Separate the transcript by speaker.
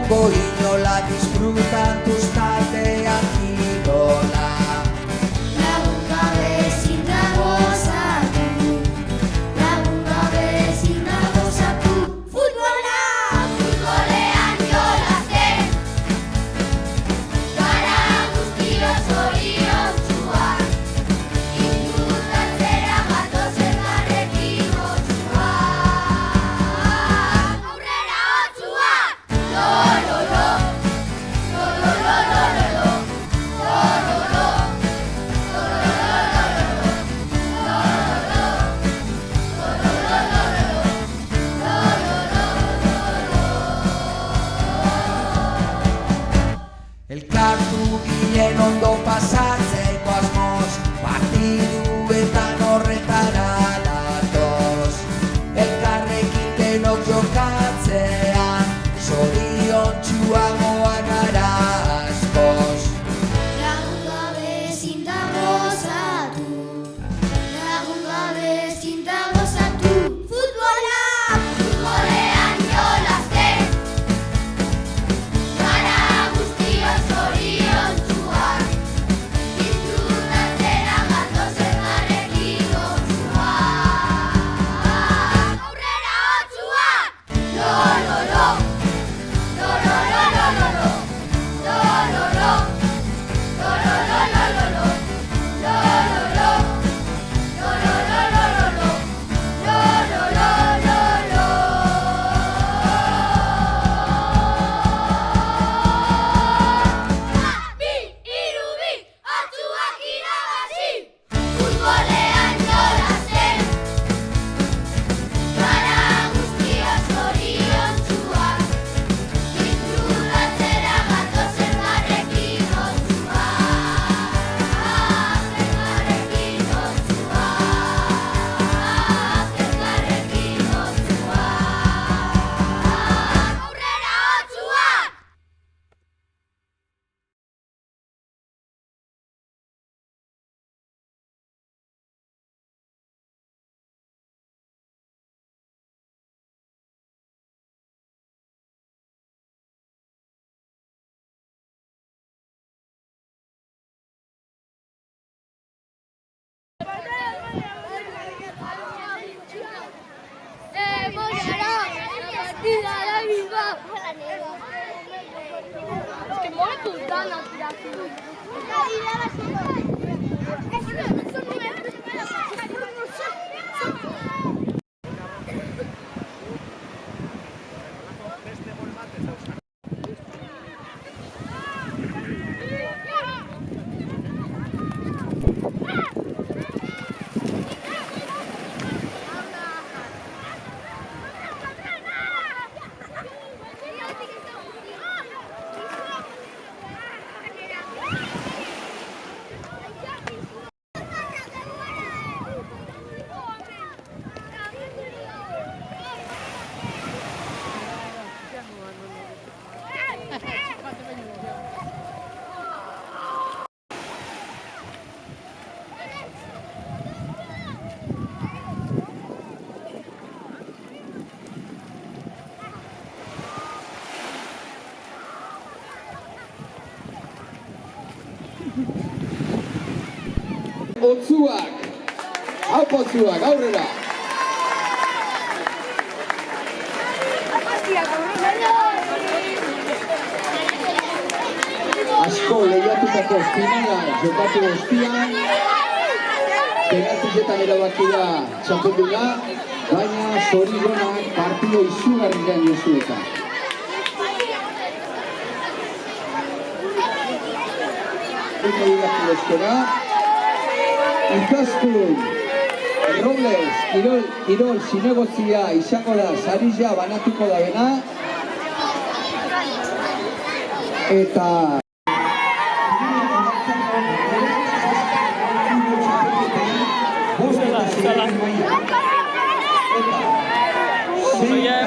Speaker 1: egongo inola disfrutan tus tartean kirola.
Speaker 2: Lagun gabe ezin da gozatu, lagun gabe ezin da gozatu. Futbola, futbolean jolasten, gara guztiok zoriontsuak, disfrutatzera gatoz elkarrekin otsuak. Aurrera otsuak! Lololo, lolololololo, lololo,
Speaker 1: Elkartu ginen ondo pasatzeko asmoz, partiduetan horretara datoz. Elkarrekin denok jokatzean, zoriontsuagoa gara askoz.
Speaker 2: lagun gabe ezin da gozatu, lagun gabe ezin da gozatu. Futbola, futbolean jolasten, gara guztiok zoriontsuak, disfrutatzera gatoz elkarrekin otsuak. Aurrera otsuak! Lololo, lolololololo, lololo, lolololololo, lololo, lolololololo, Bi, hiru, bi, otsuak irabazi! Futbolean jolasten, gara guztiok zoriontsuak, disfrutatzera gatoz elkarrekin otsuak, elkarrekin otsuak, elkarrekin otsuak. Aurrera otsuak!
Speaker 3: Otsuak, haupa otsuak, aurrera! Asko lehiatutako finala jokatu ostian, penaltietan erabaki da txapelduna, baina zorionak partido izugarrian jozuetan. Ikaskun, Robles, Kirol zinegozia izango da sarila banatuko da bena. Eta...
Speaker 4: Oye,